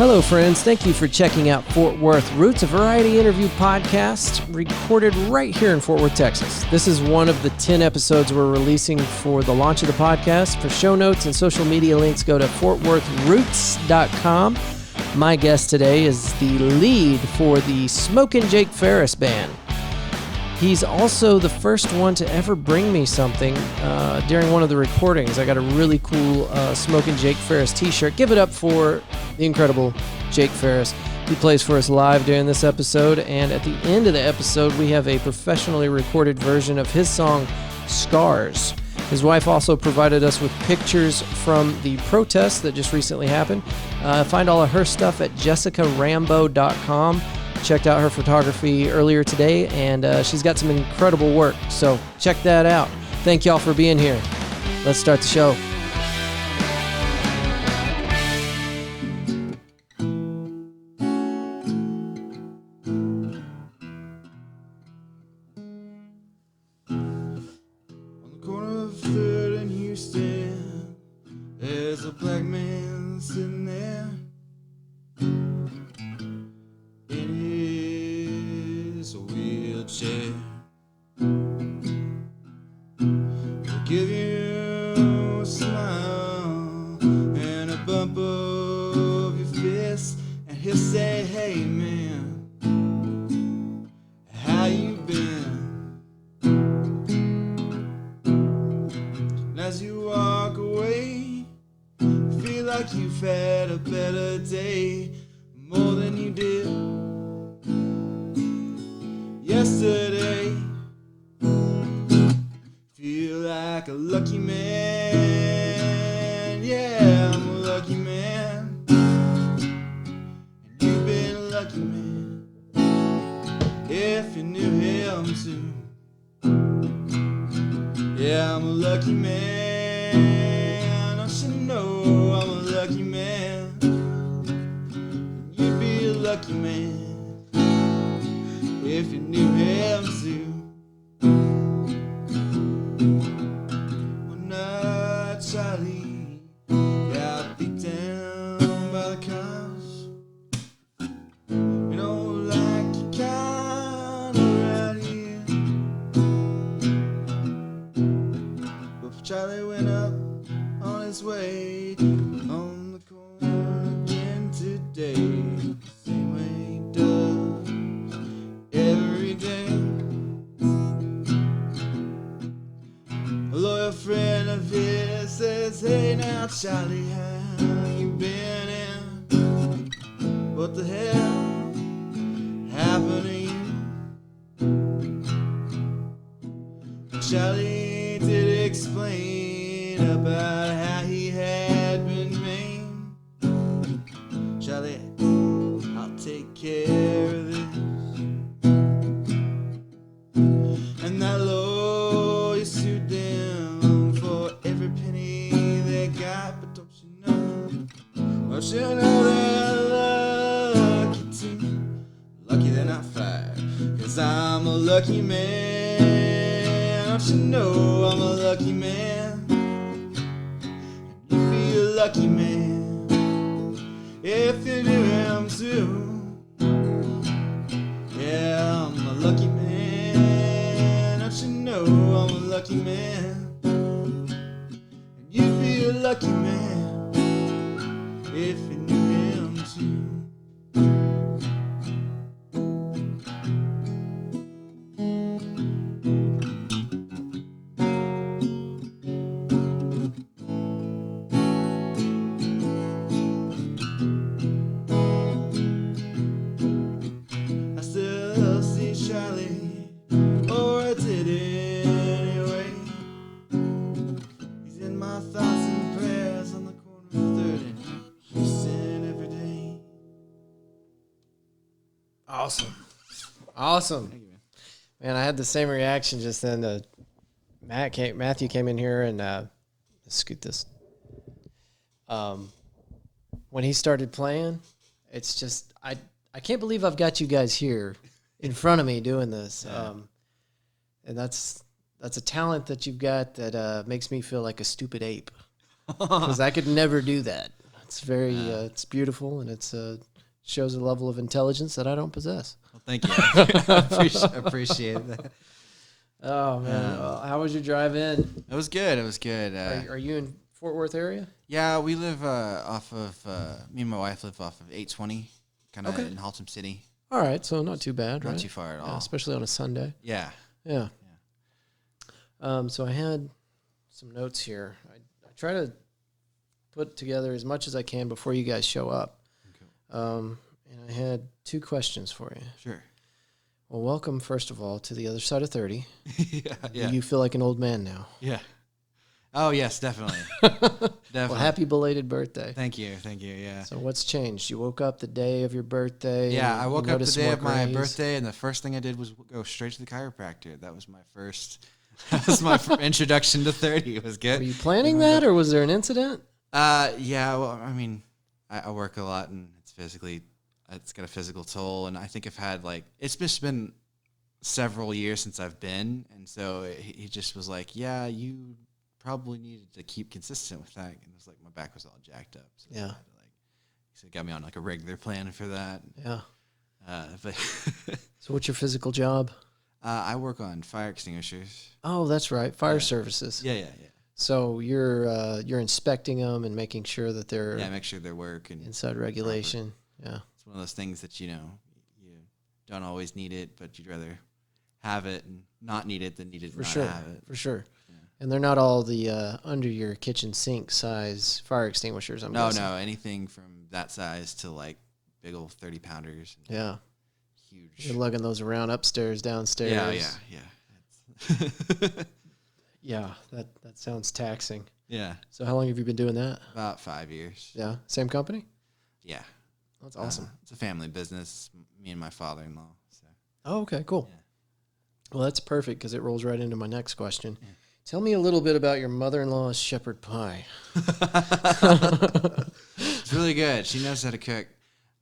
Hello, friends. Thank you for checking out Fort Worth Roots, a variety interview podcast recorded right here in Fort Worth, Texas. This is one of the 10 episodes we're releasing for the launch of the podcast. For show notes and social media links, go to fortworthroots.com. My guest today is the lead for the Smokin Jake Ferris band. He's also the first one to ever bring me something during one of the recordings. I got a really cool Smokin Jake Ferris t-shirt. Give it up for the incredible Jake Ferris. He plays for us live during this episode, and at the end of the episode, we have a professionally recorded version of his song, Scars. His wife also provided us with pictures from the protest that just recently happened. Find all of her stuff at jessicarambo.com. Checked out her photography earlier today, and she's got some incredible work, so check that out. Thank y'all for being here. Let's start the show. On the corner of 3rd and Houston, there's a black man sitting there in his wheelchair. He'll give you a smile and a bump of your fist, and he'll say, "Hey man, how you been?" And as you walk away, you feel like you've had a better day, more than you did yesterday. Feel like a lucky man. Yeah, I'm a lucky man, and you've been a lucky man if you knew him too. Yeah, I'm a lucky man. Don't you know I'm a lucky man? You'd be a lucky man if you knew him too. One night Charlie got beat down by the cops. You don't like your kind around here, but Charlie went up on his way on the corner again today, same way he does every day. A lawyer friend of his says, "Hey now Charlie, how you been and what the hell happened to you?" Charlie did explain about how he had been maimed. "Charlie, I'll take care of this." And that lawyer sued them for every penny they got. But don't you know they're lucky too. Lucky they're not fired, 'cause I'm a lucky man. Don't you know I'm a lucky man? You'd be a lucky man if you knew him too. Yeah, I'm a lucky man. Don't you know I'm a lucky man? And you'd be a lucky man if you knew him too. I still see Charlie, or I did anyway. He's in my thoughts and prayers on the corner of 3rd and Houston every day. Awesome. Thank you, man. Man, I had the same reaction just then. Matthew came in here and let's scoot this. When he started playing, it's just I can't believe I've got you guys here in front of me doing this. And that's a talent that you've got that makes me feel like a stupid ape, because I could never do that. It's very, it's beautiful, and it's shows a level of intelligence that I don't possess. Well, thank you. I appreciate that. Oh man, how was your drive in? It was good. It was good. Are you in Fort Worth area? Yeah, we live off of. Me and my wife live off of 820, kind of in Haltom City. All right, so not too bad, right? Not too far at all. Yeah, especially on a Sunday. Yeah. Yeah. So I had some notes here. I try to put together as much as I can before you guys show up. And I had 2 questions for you. Sure. Well, welcome, first of all, to the other side of 30. Yeah. Do you feel like an old man now? Yeah. Oh, yes, definitely. Definitely. Well, happy belated birthday. Thank you. Yeah. So what's changed? You woke up the day of your birthday? Yeah, I woke up the day of my grays? birthday, and the first thing I did was go straight to the chiropractor. That was my first... That was my introduction to 30. It was good. Were you planning that, or was there an incident? Yeah, well, I mean, I work a lot, and it's got a physical toll, and I think I've had, it's just been several years since I've been, and so he just was like, yeah, you probably needed to keep consistent with that, and it was like my back was all jacked up. So yeah. So he got me on, a regular plan for that. Yeah. But So what's your physical job? I work on fire extinguishers. Oh, that's right. Fire services. Yeah. So you're inspecting them and making sure that they're make sure they work and inside regulation. Proper. Yeah. It's one of those things that, you don't always need it, but you'd rather have it and not need it than need it and not have it. For sure. Yeah. And they're not all the under your kitchen sink size fire extinguishers. I'm guessing. No, anything from that size to big old 30-pounders. Yeah. Huge. You're lugging those around upstairs, downstairs. Yeah. Yeah, that sounds taxing. Yeah. So how long have you been doing that? About 5 years. Yeah. Same company? Yeah. That's awesome. It's a family business, me and my father-in-law. So. Oh, okay, cool. Yeah. Well, that's perfect because it rolls right into my next question. Yeah. Tell me a little bit about your mother-in-law's shepherd pie. It's really good. She knows how to cook.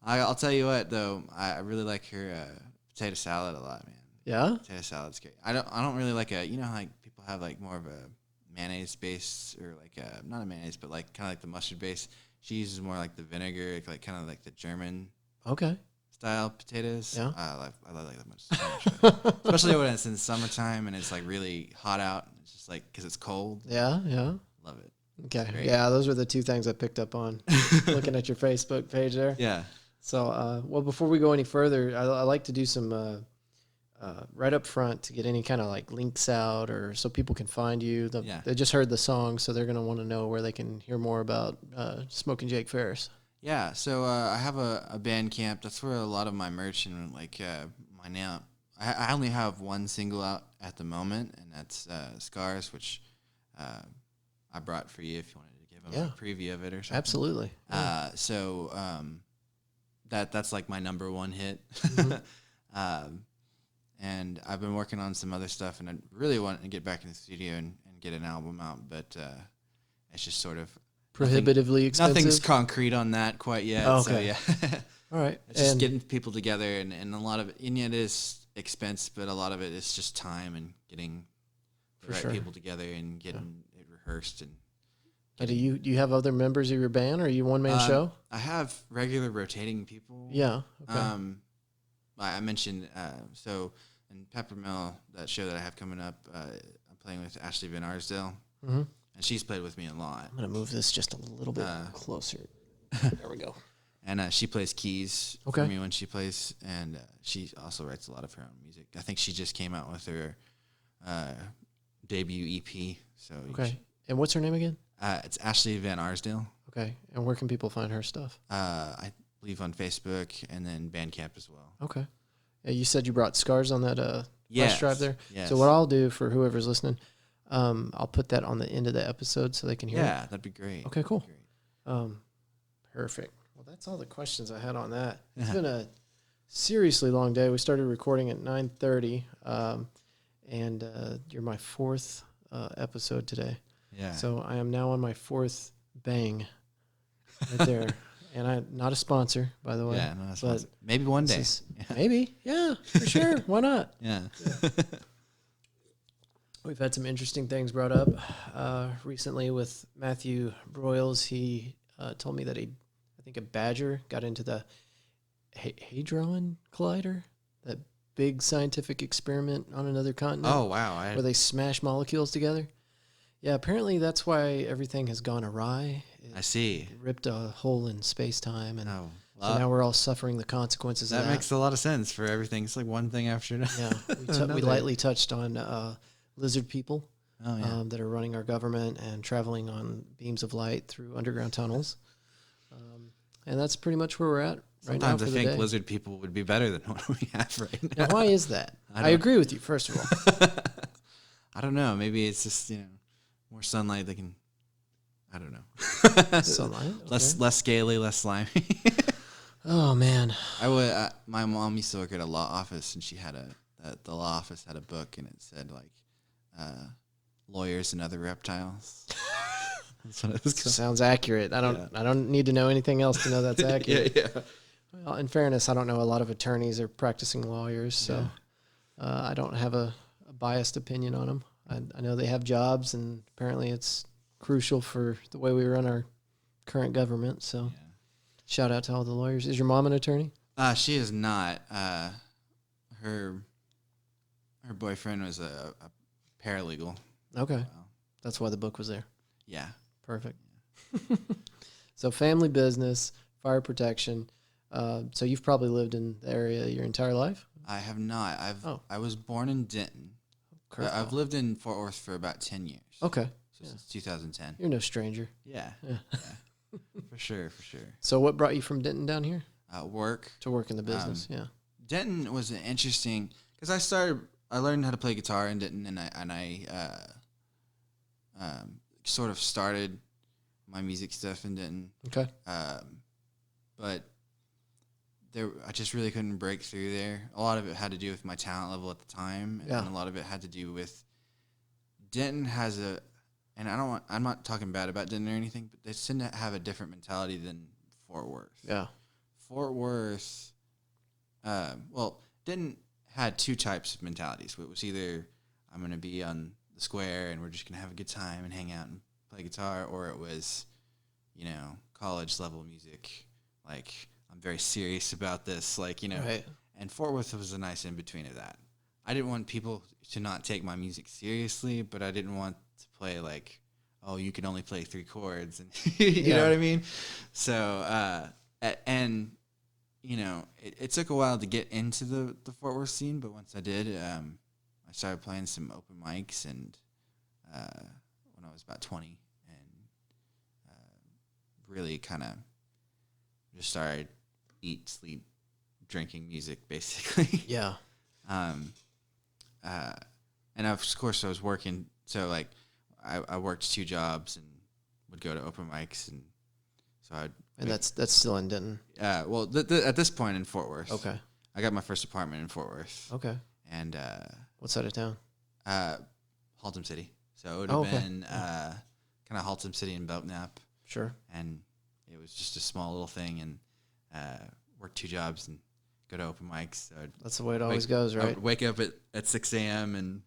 I'll tell you what, though. I really like her potato salad a lot, man. Yeah? Potato salad's great. I don't really like people have more of a mayonnaise base or not a mayonnaise, but kind of like the mustard base. She uses more like the vinegar, kind of like the German style potatoes. Yeah. I love that much. Especially when it's in summertime and it's really hot out. It's just because it's cold. Yeah. Love it. Okay. Yeah, those were the 2 things I picked up on looking at your Facebook page there. Yeah. So, well, before we go any further, I like to do some right up front to get any kind of links out or so people can find you. They just heard the song, so they're going to want to know where they can hear more about Smokin Jake Ferris. Yeah, so I have a Bandcamp. That's where a lot of my merch and my now. I only have one single out at the moment, and that's Scars, which I brought for you if you wanted to give them a preview of it or something. Absolutely. So that's my number 1 hit. Mm-hmm. And I've been working on some other stuff, and I really want to get back in the studio and get an album out, but it's just sort of prohibitively expensive. Nothing's concrete on that quite yet. Oh, So okay. yeah. All right. It's just getting people together, and a lot of it, and it is expense, but a lot of it is just time and getting the right people together and getting it rehearsed. And do you have other members of your band, or are you one-man show? I have regular rotating people. Yeah. Okay. I mentioned, so in Peppermill, that show that I have coming up, I'm playing with Ashley Van Arsdale, and she's played with me a lot. I'm going to move this just a little bit closer. There we go. And she plays keys for me when she plays, and she also writes a lot of her own music. I think she just came out with her debut EP. So and what's her name again? It's Ashley Van Arsdale. Okay. And where can people find her stuff? I believe on Facebook and then Bandcamp as well. Okay. Yeah, you said you brought Scars on that flash drive there. Yes. So what I'll do for whoever's listening, I'll put that on the end of the episode so they can hear it. Yeah, that'd be great. Okay, cool. Perfect. Well, that's all the questions I had on that. It's been a seriously long day. We started recording at 9:30, and you're my 4th episode today. Yeah. So I am now on my 4th bang right there. And I'm not a sponsor, by the way. Yeah, not a sponsor. Maybe one day. Maybe. Yeah, for sure. Why not? Yeah. We've had some interesting things brought up recently with Matthew Broyles. He told me that I think a badger got into the Hadron Collider, that big scientific experiment on another continent. Oh, wow. Where they smash molecules together. Yeah, apparently that's why everything has gone awry. I see. It ripped a hole in space-time, and Oh, so now we're all suffering the consequences of that that. makes a lot of sense for everything. It's like one thing after another. Yeah, we lightly touched on lizard people that are running our government and traveling on beams of light through underground tunnels. And that's pretty much where we're at right now. Sometimes I think lizard people would be better than what we have right now. Now, why is that? I agree with you, first of all. I don't know. Maybe it's just, more sunlight. They can, I don't know. Sunlight? Okay. Less scaly, less slimy. Oh, man. My mom used to work at a law office, and she had the law office had a book, and it said, like, lawyers and other reptiles. That's what it was called. Sounds accurate. I don't need to know anything else to know that's accurate. Yeah. Well, in fairness, I don't know a lot of attorneys or practicing lawyers, so I don't have a biased opinion on them. I know they have jobs, and apparently it's crucial for the way we run our current government. So, shout out to all the lawyers. Is your mom an attorney? She is not. Her boyfriend was a paralegal. Okay, that's why the book was there. Yeah. Perfect. So, family business, fire protection. So you've probably lived in the area your entire life? I have not. I was born in Denton. I've lived in Fort Worth for about 10 years. Okay. So since 2010. You're no stranger. Yeah. For sure. So what brought you from Denton down here? Work. To work in the business, Denton was an interesting, because I learned how to play guitar in Denton, and I sort of started my music stuff in Denton. Okay. But I just really couldn't break through there. A lot of it had to do with my talent level at the time, and a lot of it had to do with Denton has and I'm not talking bad about Denton or anything, but they tend to have a different mentality than Fort Worth. Yeah. Fort Worth, Denton had two types of mentalities. It was either I'm going to be on the square and we're just going to have a good time and hang out and play guitar, or it was, college level music, like I'm very serious about this, like, Right. And Fort Worth was a nice in between of that. I didn't want people to not take my music seriously, but I didn't want to play like, oh, you can only play 3 chords, and you know what I mean? So, it took a while to get into the Fort Worth scene, but once I did, I started playing some open mics, and when I was about 20, and really kind of just started eat, sleep, drinking music, basically. Yeah. And of course I was working, so like I worked 2 jobs and would go to open mics, and so that's still in Denton. At this point in Fort Worth. Okay. I got my first apartment in Fort Worth. Okay. And what side of town? Haltom City. So it would have been kind of Haltom City and Belknap. Sure. And it was just a small little thing, and worked 2 jobs and go to open mics. So that's the way it always goes, right? I would wake up at 6 a.m. and,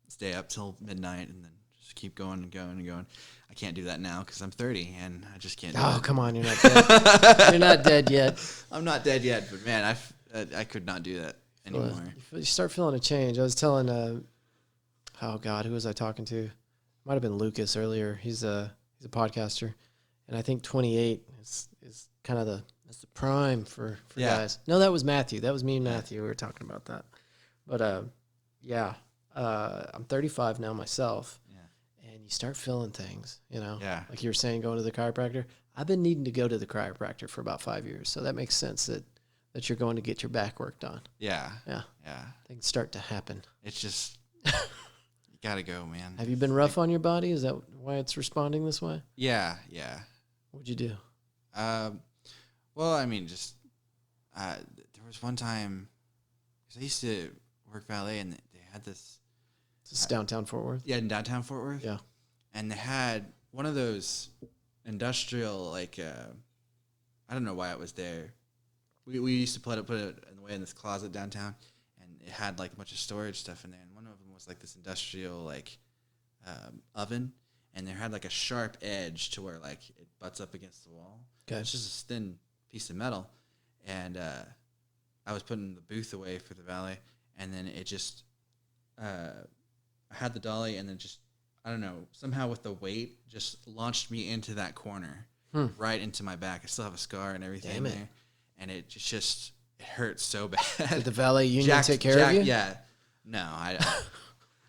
stay up till midnight and then just keep going and going and going. I can't do that now because I'm 30 and I just can't do it. Oh, come on. You're not dead. You're not dead yet. I'm not dead yet, but, man, I could not do that anymore. You start feeling a change. I was telling, who was I talking to? Might have been Lucas earlier. He's a podcaster. And I think 28 is kind of the prime for guys. No, that was Matthew. That was me and Matthew. We were talking about that. But, I'm 35 now myself. Yeah. And you start feeling things, Yeah. Like you were saying, going to the chiropractor. I've been needing to go to the chiropractor for about 5 years. So that makes sense that you're going to get your back worked on. Yeah. Yeah. Yeah. Things start to happen. It's just, you got to go, man. Have you been rough on your body? Is that why it's responding this way? Yeah. What'd you do? Well, I mean, just there was one time, because I used to work valet, and they had this. This is downtown Fort Worth? Yeah, in downtown Fort Worth. Yeah. And they had one of those industrial, like, I don't know why it was there. We used to put it away in this closet downtown, and it had, like, a bunch of storage stuff in there, and one of them was, like, this industrial, like, oven, and there had like a sharp edge to where like it butts up against the wall. Okay. It's just a thin piece of metal, and I was putting the booth away for the valet, and then it just I had the dolly, and then just I don't know, somehow with the weight just launched me into that corner, right into my back. I still have a scar and everything there, and it just it hurt so bad. Did the valet union take care of you? Yeah, no, I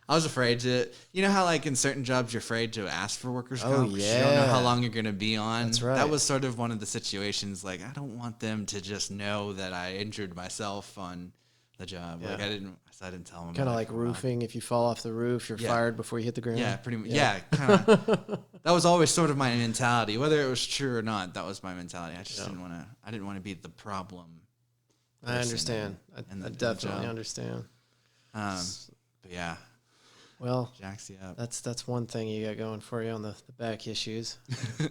was afraid to. You know how like in certain jobs you're afraid to ask for workers' comp. Yeah. You don't know how long you're gonna be on. That's right. That was sort of one of the situations. Like I don't want them to just know that I injured myself on the job. Yeah. Like I didn't tell them. Kind of like roofing. If you fall off the roof, you're fired before you hit the ground. Yeah, pretty much. Yeah, kind of. That was always sort of my mentality, whether it was true or not. That was my mentality. I just didn't want to. I didn't want to be the problem. I understand. I definitely understand. But yeah. Well, jacks you up. That's one thing you got going for you on the back issues.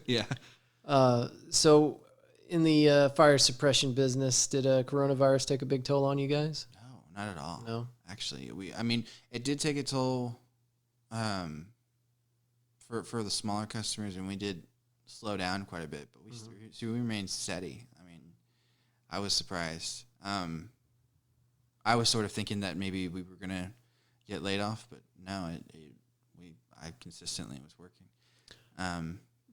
Yeah. So in the fire suppression business, did coronavirus take a big toll on you guys? No, not at all. No. Actually, I mean, it did take a toll for the smaller customers, and we did slow down quite a bit, but we remained steady. I mean, I was surprised. I was sort of thinking that maybe we were going to get laid off, but no, I consistently was working.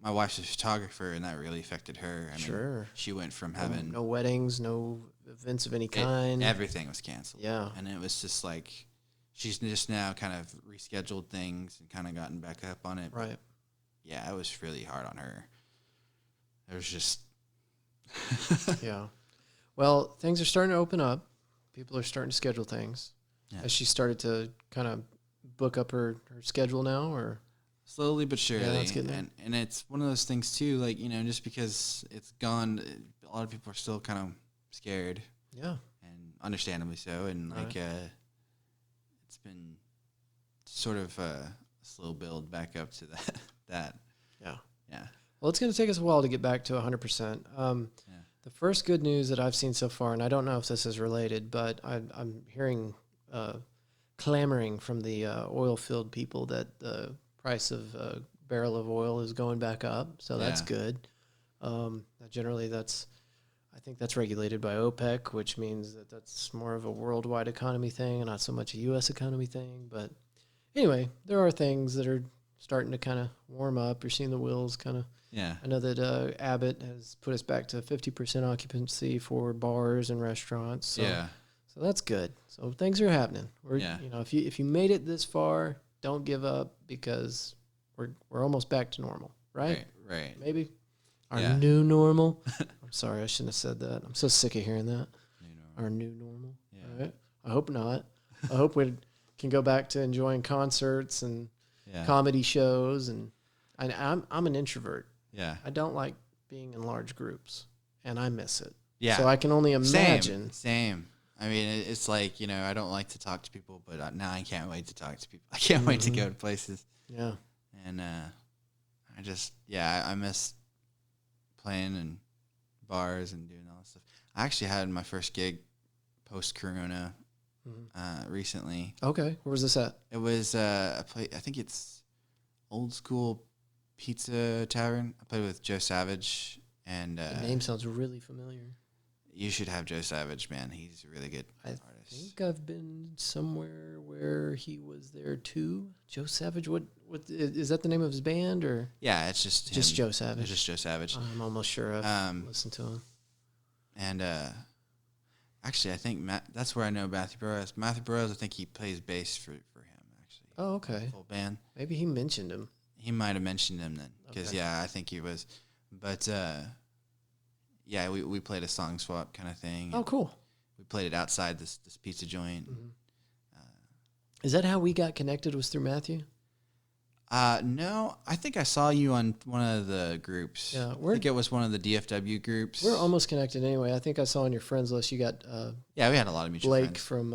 My wife's a photographer, and that really affected her. I mean, she went from having no weddings, no events of any kind. Everything was canceled. Yeah. And it was just like, she's just now kind of rescheduled things and kind of gotten back up on it. Right. But yeah, it was really hard on her. It was just. Yeah. Well, things are starting to open up. People are starting to schedule things. Yeah. Has she started to kind of book up her schedule now, or? Slowly but surely. Yeah, that's good. And it's one of those things too, like, you know, just because it's gone, a lot of people are still kind of scared. Yeah. And understandably so. And like, it's been sort of a slow build back up to that. Yeah. Yeah. Well, it's going to take us a while to get back to 100%. The first good news that I've seen so far, and I don't know if this is related, but I'm hearing clamoring from the oil field people that the price of a barrel of oil is going back up. So that's good. Generally, I think that's regulated by OPEC, which means that that's more of a worldwide economy thing and not so much a U.S. economy thing. But anyway, there are things that are starting to kind of warm up. You're seeing the wheels kind of. Yeah. I know that Abbott has put us back to 50% occupancy for bars and restaurants. So, so that's good. So things are happening. You know, if you made it this far, don't give up, because we're almost back to normal, right? Right. Maybe our new normal. I'm sorry, I shouldn't have said that. I'm so sick of hearing that. Our new normal. Yeah. Right? I hope not. I hope we can go back to enjoying concerts and comedy shows, and I'm an introvert. Yeah. I don't like being in large groups, and I miss it. Yeah. So I can only imagine. Same. I mean, it's like, you know, I don't like to talk to people, but now I can't wait to talk to people. I can't wait to go to places. Yeah. And I miss playing in bars and doing all that stuff. I actually had my first gig post-corona recently. Okay. Where was this at? It was a place, I think it's Old School Pizza Tavern. I played with Joe Savage. And the name sounds really familiar. You should have Joe Savage, man. He's a really good artist. I think I've been somewhere where he was there too. Joe Savage. What is that the name of his band, or? Yeah, it's just him. Joe Savage. It's just Joe Savage. I'm almost sure I've listened to him. And actually, I think that's where I know Matthew Burrows. Matthew Burrows, I think he plays bass for him, actually. Oh, okay. Full band. Maybe he mentioned him. He might have mentioned him then, because I think he was. But we played a song swap kind of thing. Oh, cool. We played it outside this pizza joint. Mm-hmm. Is that how we got connected? Was through Matthew? No, I think I saw you on one of the groups. Yeah, I think it was one of the DFW groups. We're almost connected anyway. I think I saw on your friends list you got we had a lot of mutual Blake friends. from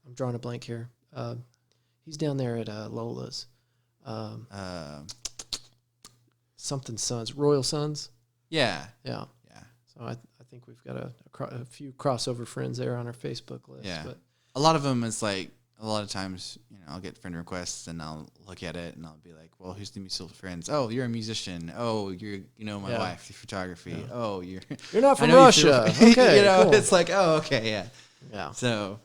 I'm drawing a blank here. He's down there at Lola's. Something Sons, Royal Sons. Yeah. So I think we've got a few crossover friends there on our Facebook list. Yeah. But a lot of them is like a lot of times, I'll get friend requests and I'll look at it and I'll be like, well, who's the mutual friends? Oh, you're a musician. Oh, you're, my wife, your photography. Yeah. Oh, you're not from Russia. Okay, cool. It's like, oh, okay, yeah. Yeah. So,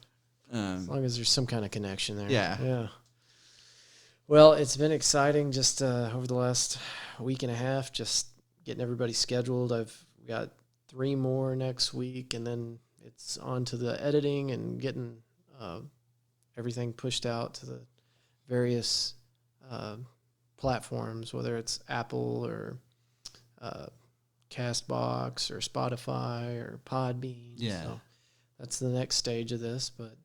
as long as there's some kind of connection there. Yeah. Yeah. Well, it's been exciting just over the last week and a half, just getting everybody scheduled. I've got 3 more next week, and then it's on to the editing and getting everything pushed out to the various platforms, whether it's Apple or Castbox or Spotify or Podbean. Yeah. So that's the next stage of this, but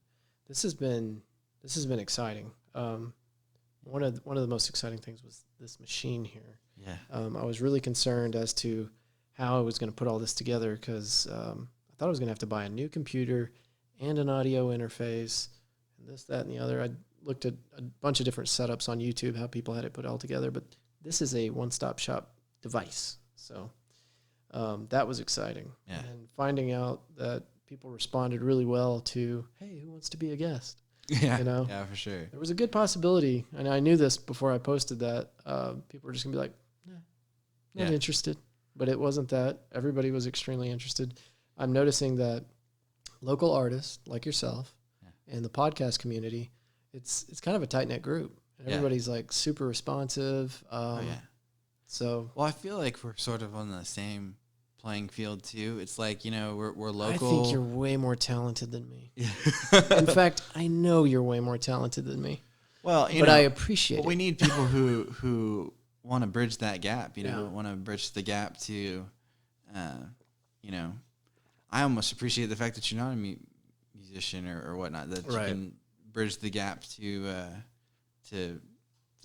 this has been exciting. One of the most exciting things was this machine here. Yeah. I was really concerned as to how I was going to put all this together because I thought I was going to have to buy a new computer and an audio interface and this, that, and the other. I looked at a bunch of different setups on YouTube, how people had it put all together, but this is a one-stop shop device. So that was exciting. Yeah. And finding out that people responded really well to, hey, who wants to be a guest? Yeah. Yeah, for sure. There was a good possibility, and I knew this before I posted that. People were just going to be like, not interested. But it wasn't that. Everybody was extremely interested. I'm noticing that local artists like yourself and the podcast community, it's kind of a tight-knit group. And everybody's like super responsive. So, well, I feel like we're sort of on the same playing field too. It's like, we're local. I think you're way more talented than me. In fact, I know you're way more talented than me. Well, but I appreciate it. We need people who want to bridge that gap, want to bridge the gap to, I almost appreciate the fact that you're not a musician or whatnot, that you can bridge the gap to the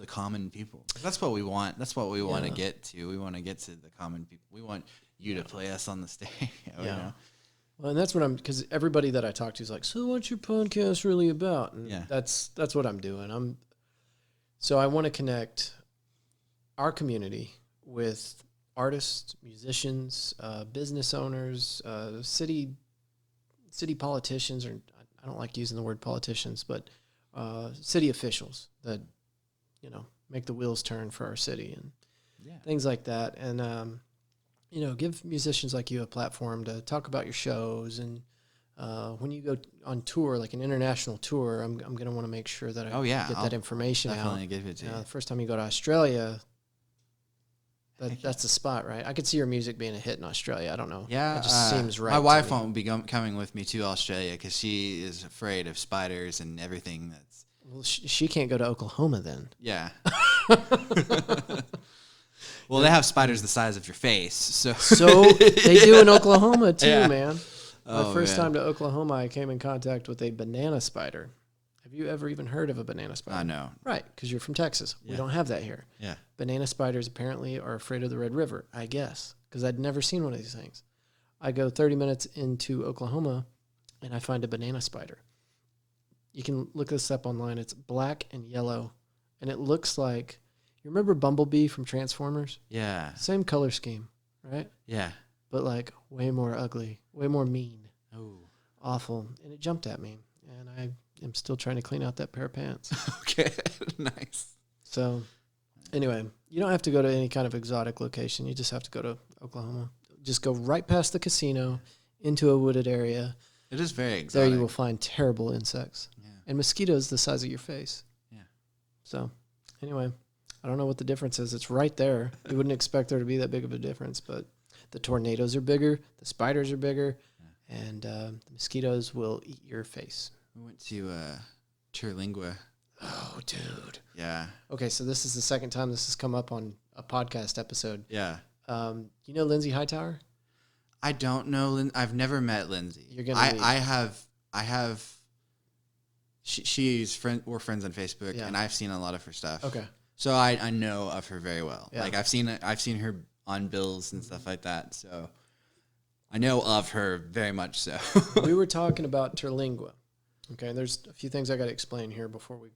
common people. That's what we want. That's what we want to get to. We want to get to the common people. We want you to play us on the stage. Well, and that's what because everybody that I talk to is like, so what's your podcast really about? And that's what I'm doing. So I want to connect our community with artists, musicians, business owners, city politicians, or I don't like using the word politicians, but city officials that, make the wheels turn for our city and things like that. And, give musicians like you a platform to talk about your shows. And when you go on tour, like an international tour, I'm going to want to make sure that I get that information definitely give it to you. The first time you go to Australia, that's the spot, right? I could see your music being a hit in Australia. I don't know. Yeah. It just seems right. My wife won't be coming with me to Australia because she is afraid of spiders and everything that's... Well, she can't go to Oklahoma then. Yeah. Well, they have spiders the size of your face. So they do in Oklahoma too, man. Oh, My first time to Oklahoma, I came in contact with a banana spider. Have you ever even heard of a banana spider? I know. Right, because you're from Texas. We don't have that here. Yeah. Banana spiders apparently are afraid of the Red River, I guess, because I'd never seen one of these things. I go 30 minutes into Oklahoma, and I find a banana spider. You can look this up online. It's black and yellow, and it looks like... You remember Bumblebee from Transformers? Yeah. Same color scheme, right? Yeah. But like way more ugly, way more mean. Oh. Awful. And it jumped at me. And I am still trying to clean out that pair of pants. Okay. Nice. So anyway, you don't have to go to any kind of exotic location. You just have to go to Oklahoma. Just go right past the casino into a wooded area. It is very exotic. There you will find terrible insects. Yeah. And mosquitoes the size of your face. Yeah. So anyway... I don't know what the difference is. It's right there. You wouldn't expect there to be that big of a difference, but the tornadoes are bigger, the spiders are bigger, and the mosquitoes will eat your face. We went to Terlingua. Oh, dude. Yeah. Okay, so this is the second time this has come up on a podcast episode. Yeah. You know Lindsay Hightower? I don't know. I've never met Lindsay. You're gonna. I have. She's friend. We're friends on Facebook, and I've seen a lot of her stuff. Okay. So I know of her very well. Yeah. Like I've seen her on bills and stuff like that. So I know of her very much so. We were talking about Terlingua. Okay, and there's a few things I got to explain here before we.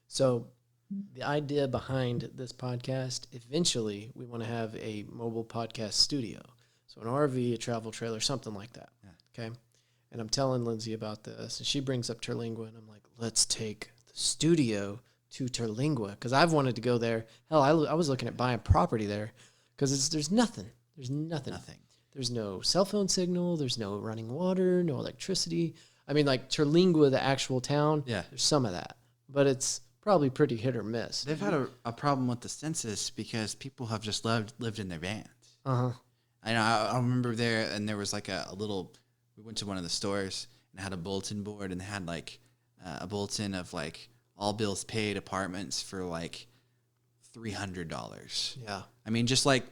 So the idea behind this podcast, eventually we want to have a mobile podcast studio. So an RV, a travel trailer, something like that. Yeah. Okay. And I'm telling Lindsay about this, and she brings up Terlingua, and I'm like, let's take the studio to Terlingua, because I've wanted to go there. Hell, I was looking at buying property there, because there's nothing. There's nothing. There's no cell phone signal. There's no running water, no electricity. I mean, like Terlingua, the actual town, there's some of that, but it's probably pretty hit or miss. They've had a problem with the census because people have just lived in their vans. Uh-huh. I know. I remember there, and there was like a little. We went to one of the stores and it had a bulletin board, and they had like a bulletin of like all bills paid apartments for like $300. Yeah. I mean, just like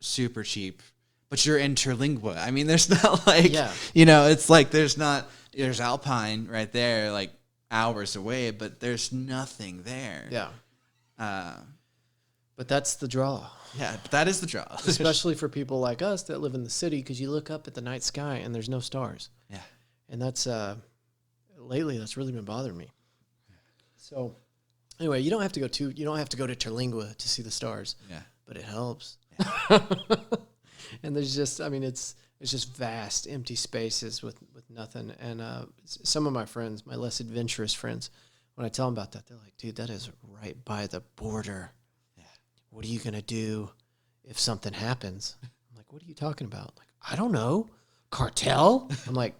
super cheap. But you're in Terlingua. I mean, there's not like, it's like there's Alpine right there, like hours away, but there's nothing there. Yeah. But that's the draw. Yeah, but that is the draw. Especially for people like us that live in the city, because you look up at the night sky and there's no stars. Yeah. And that's, lately, that's really been bothering me. So, anyway, you don't have to go to Terlingua to see the stars. Yeah. But it helps. Yeah. And there's just, I mean, it's just vast, empty spaces with nothing. And some of my friends, my less adventurous friends, when I tell them about that, they're like, dude, that is right by the border. Yeah. What are you going to do if something happens? I'm like, what are you talking about? Like, I don't know. Cartel? I'm like,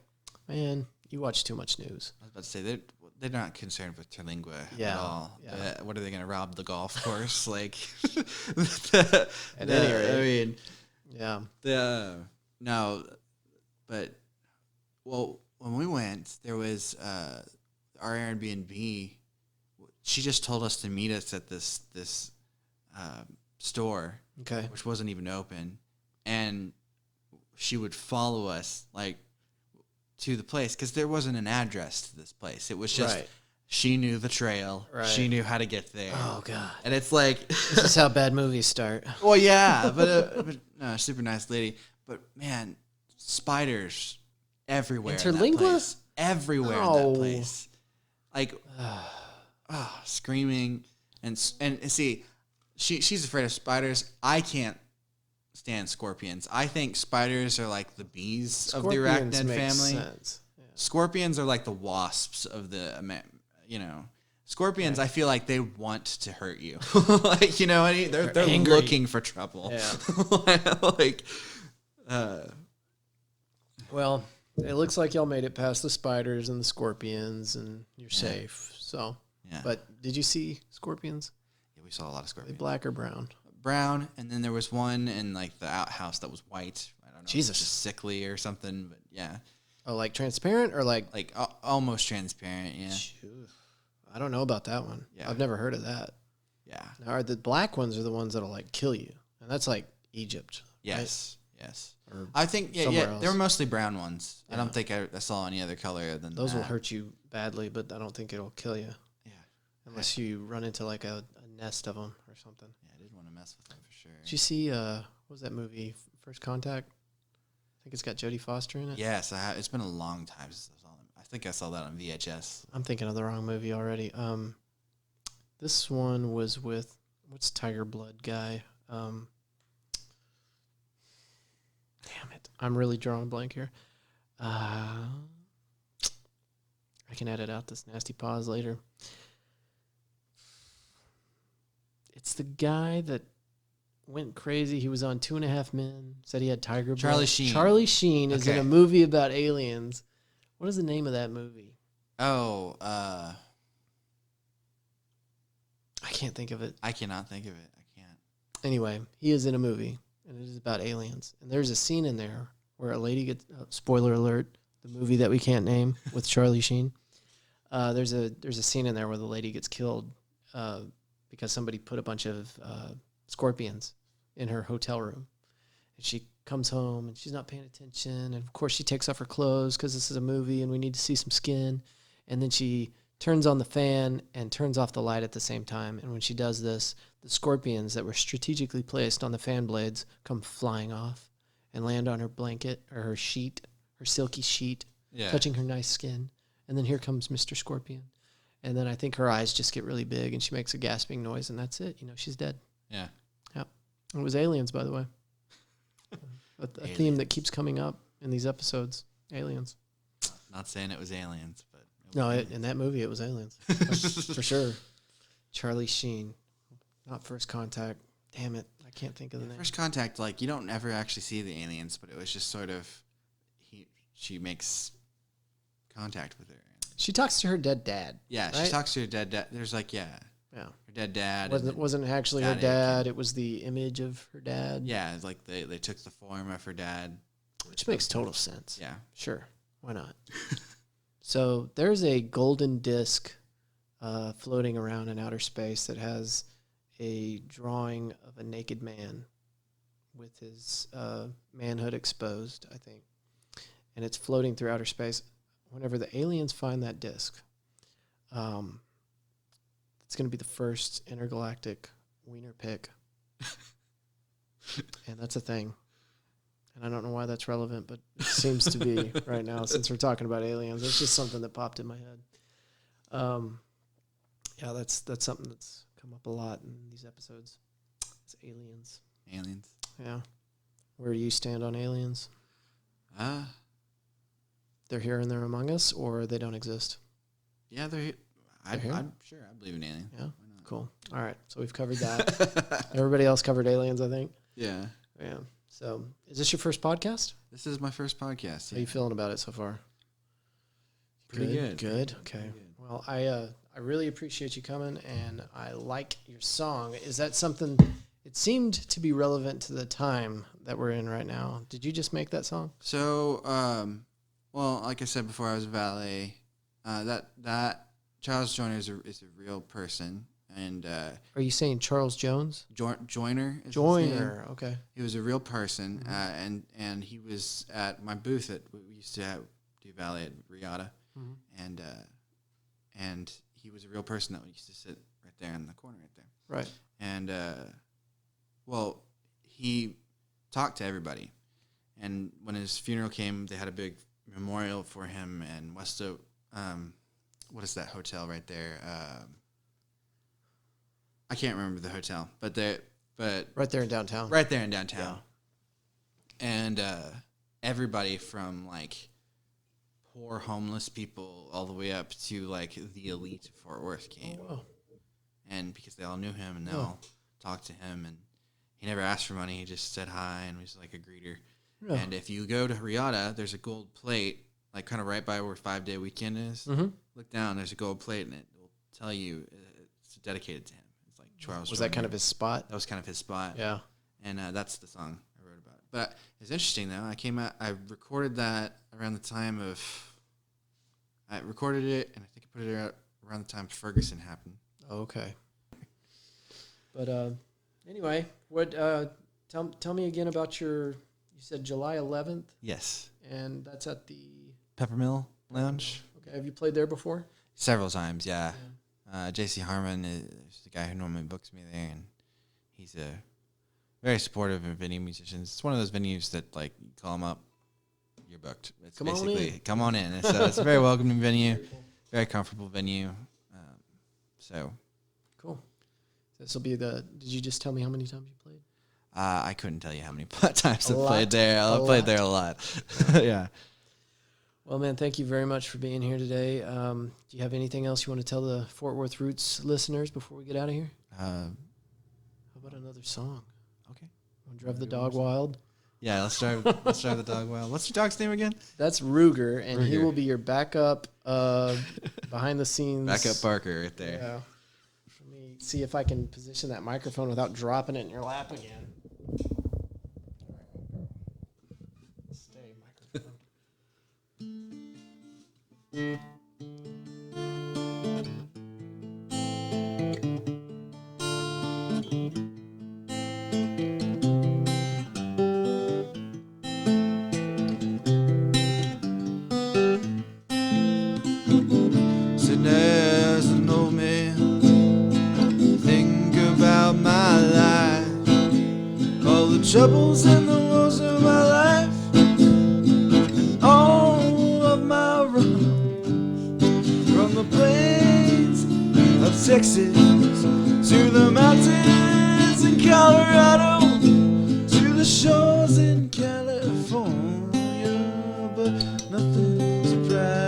man, you watch too much news. I was about to say, they're not concerned with Terlingua at all. Yeah. What are they going to rob the golf course? Like, At any rate. I mean, yeah. No, but, well, when we went, there was our Airbnb. She just told us to meet us at this store, Okay. which wasn't even open, and she would follow us like to the place because there wasn't an address to this place. It was just she knew the trail. Right. She knew how to get there. Oh God. And it's like This is how bad movies start. well, yeah, but no, super nice lady. But man, spiders everywhere. In Terlingua? that place. Everywhere in Oh. that place. Like, screaming and see, she's afraid of spiders. I can't stand scorpions. I think spiders are like the bees of the arachnid family. Sense. Yeah. Scorpions are like the wasps of the, Scorpions, I feel like they want to hurt you. Like, they're angry. looking for trouble. Yeah. Well, it looks like y'all made it past the spiders and the scorpions, and you're safe. So, yeah. But did you see scorpions? Yeah, we saw a lot of Are they scorpions. black or brown? Brown, and then there was one in like the outhouse that was white. I don't know. Jesus. Just sickly or something, but yeah. Oh, like transparent or like? Like almost transparent, yeah. Phew. I don't know about that one. Yeah. I've never heard of that. Yeah. Now, the black ones are the ones that'll like kill you, and that's like Egypt. Yes. Yes. Or I think somewhere they were else. mostly brown ones. I Yeah. don't think I saw any other color than Those that. will hurt you badly, but I don't think it'll kill you Yeah. unless you run into like a nest of them or something. Yeah, I did want to mess with them for sure. Did you see what was that movie, First Contact? I think it's got Jodie Foster in it. Yes, I have. It's been a long time since I saw them. I think I saw that on VHS. I'm thinking of the wrong movie already. This one was with what's Tiger Blood guy? Damn it, I'm really drawing a blank here. I can edit out this nasty pause later. It's the guy that went crazy. He was on 2.5 Men. Said he had tiger blood. Charlie Sheen. Charlie Sheen is in Okay. a movie about aliens. What is the name of that movie? Oh, I can't think of it. I cannot think of it. I can't. Anyway, he is in a movie, and it is about aliens. And there's a scene in there where a lady gets, spoiler alert, the movie that we can't name with Charlie Sheen. There's a scene in there where the lady gets killed because somebody put a bunch of scorpions in her hotel room. And she comes home, and she's not paying attention. And, of course, she takes off her clothes because this is a movie, and we need to see some skin. And then she turns on the fan and turns off the light at the same time. And when she does this, the scorpions that were strategically placed on the fan blades come flying off and land on her blanket or her sheet, her silky sheet, Yeah. touching her nice skin. And then here comes Mr. Scorpion. And then I think her eyes just get really big and she makes a gasping noise, and that's it. She's dead. Yeah. It was aliens, by the way. A theme that keeps coming up in these episodes. Aliens. Not saying it was aliens, but No, in that movie it was aliens for sure. Charlie Sheen, not First Contact. Damn it, I can't think of the name. First Contact, like you don't ever actually see the aliens, but it was just sort of she makes contact with her. She talks to her dead dad. Yeah, right? she talks to her dead dad. There's like her dead dad. Wasn't actually her dad. It was the image of her dad. Yeah, it's like they took the form of her dad, which makes total sense. Yeah, sure, why not? So there's a golden disc floating around in outer space that has a drawing of a naked man with his manhood exposed, I think, and it's floating through outer space. Whenever the aliens find that disc, it's going to be the first intergalactic wiener pick. And that's a thing. And I don't know why that's relevant, but it seems to be right now since we're talking about aliens. It's just something that popped in my head. Yeah, that's something that's come up a lot in these episodes. It's aliens. Aliens. Yeah. Where do you stand on aliens? They're here and they're among us, or they don't exist? Yeah, they're here. I'm sure I believe in aliens. Yeah, cool. All right, so we've covered that. Everybody else covered aliens, I think. Yeah. Yeah. So, is this your first podcast? This is my first podcast. How are you feeling about it so far? Pretty good. Good. Okay. Pretty good. Well, I really appreciate you coming, and I like your song. Is that something? It seemed to be relevant to the time that we're in right now. Did you just make that song? So, well, like I said before, I was a valet. That Charles Joyner is a real person, and are you saying Charles Jones? Joyner. Joyner. Okay. He was a real person, and he was at my booth at we used to do valet at Riata, and he was a real person that used to sit right there in the corner right there. Right. And well, he talked to everybody, and when his funeral came, they had a big memorial for him in Westo. What is that hotel right there? I can't remember the hotel, but right there in downtown. Right there in downtown. Yeah. And everybody from like poor homeless people all the way up to like the elite of Fort Worth came. Oh, wow. And because they all knew him and they all talked to him, and he never asked for money. He just said hi and was like a greeter. Yeah. And if you go to Riata, there's a gold plate, like kind of right by where 5 Day Weekend is. Mm-hmm. Look down, there's a gold plate, and it will tell you it's dedicated to him. It's like Charles. Was that kind of his spot? That was kind of his spot. Yeah. And that's the song I wrote about. But it's interesting though. I recorded that around the time of. I recorded it, and I think I put it out around the time Ferguson happened. Okay. But anyway, what? Tell me again about your. You said July 11th. Yes. And that's at the Peppermill Lounge. Okay. Have you played there before? Several times, yeah. J.C. Harmon is the guy who normally books me there, and he's very supportive of venue musicians. It's one of those venues that, like, you call him up, you're booked. It's basically come on in. It's a very welcoming venue, very comfortable venue. So cool. This will be the. Did you just tell me how many times you played? I couldn't tell you how many times I played there. I played there a lot. Yeah. Well, man, thank you very much for being here today. Do you have anything else you want to tell the Fort Worth Roots listeners before we get out of here? How about another song? Okay. Want to drive the dog wild? Yeah, let's drive the dog wild. What's your dog's name again? That's Ruger, and he will be your backup behind the scenes. Backup Barker right there. Yeah. Let me see if I can position that microphone without dropping it in your lap again. Stay, microphone. Sitting as an old man, think about my life, all the troubles and the woes of my life, and all of my runs from the plains of Texas to the mountains in Colorado to the shores in California, but nothing surprised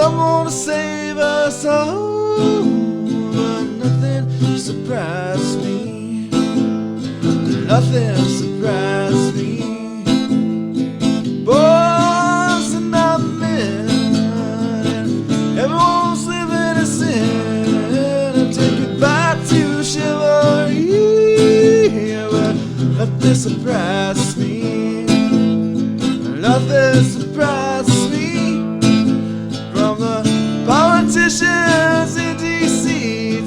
someone to save us all, but nothing surprised me. Nothing surprised me. Boys and not men, and everyone's living in sin. And take it back to chivalry, but nothing surprised me. Nothing surprises me. From the politicians in D.C.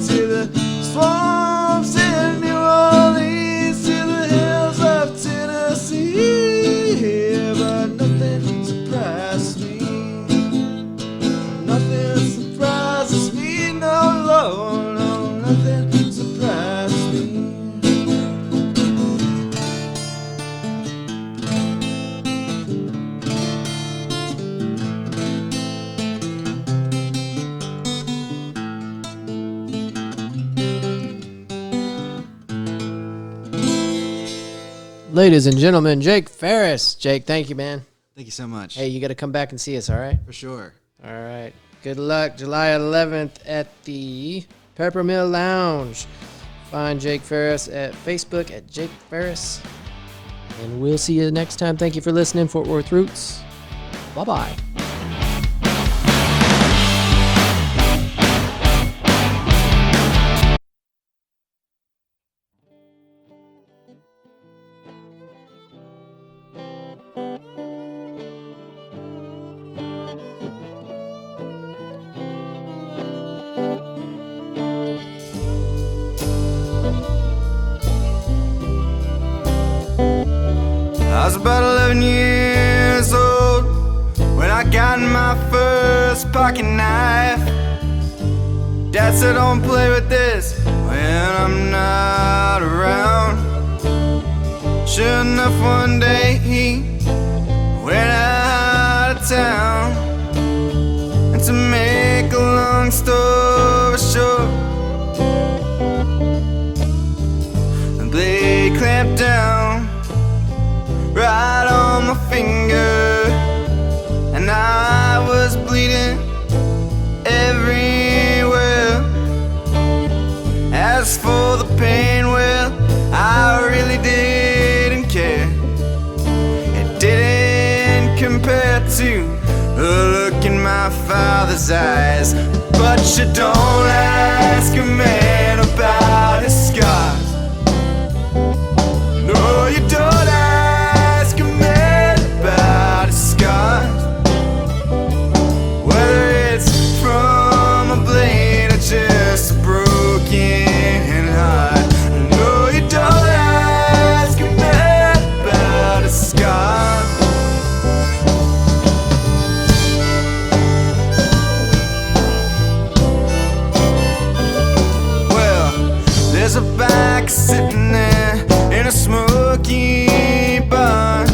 to the swamps in New Orleans to the hills of Tennessee, but nothing surprises me. Nothing surprises me, no, Lord, no, nothing surprises me. Ladies and gentlemen, Jake Ferris. Jake, thank you, man. Thank you so much. Hey, you got to come back and see us, all right? For sure. All right. Good luck July 11th at the Peppermill Lounge. Find Jake Ferris at Facebook at Jake Ferris. And we'll see you next time. Thank you for listening, Fort Worth Roots. Bye-bye. I was about 11 years old when I got my first pocket knife. Dad said, don't play with this when I'm not around. Sure enough, one day he went out of town. And to make a long story short, the blade clamped down right on my finger, and I was bleeding everywhere. As for the pain, well, I really didn't care. It didn't compare to the look in my father's eyes. But you don't ask a man about his scars. No, you don't ask a man about his scars, whether it's from a blade or just a broken heart. No, you don't ask a man about his scars. Well, there's a bike sitting there in a smoky bar.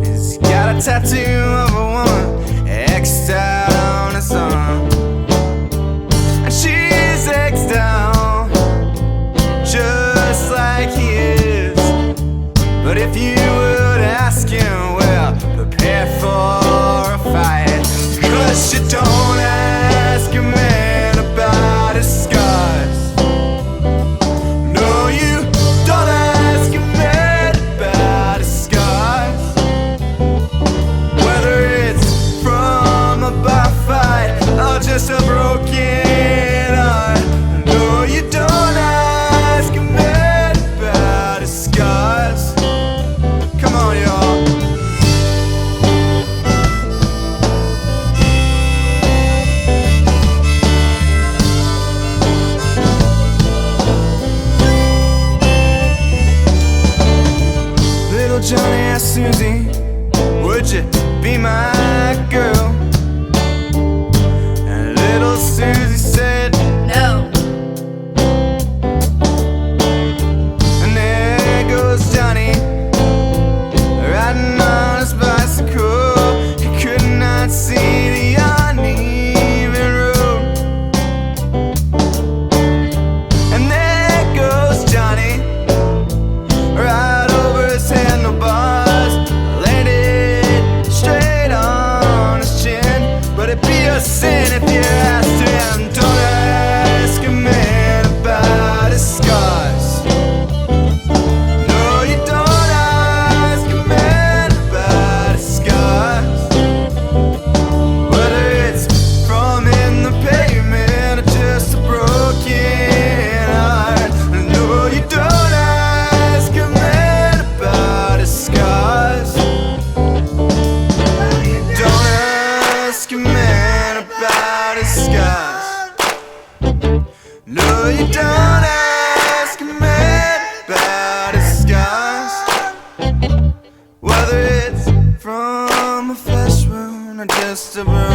He's got a tattoo of a woman X'd out on his arm, and she's X'd out just like he is. But if you would ask him, well, prepare for a fight, 'cause you don't ask a man about his scars. No, you don't ask a man about his scars, whether it's from a bar fight or just a broken heart. No, you don't ask a man about his scars. Come on, y'all. Little Johnny asked Susie, would you be my girl? And little Susie said, No. and there goes Johnny, riding on his bicycle. He could not see the uneven road. And there goes Johnny, right over his handlebars, landed straight on his chin. But it just a burn.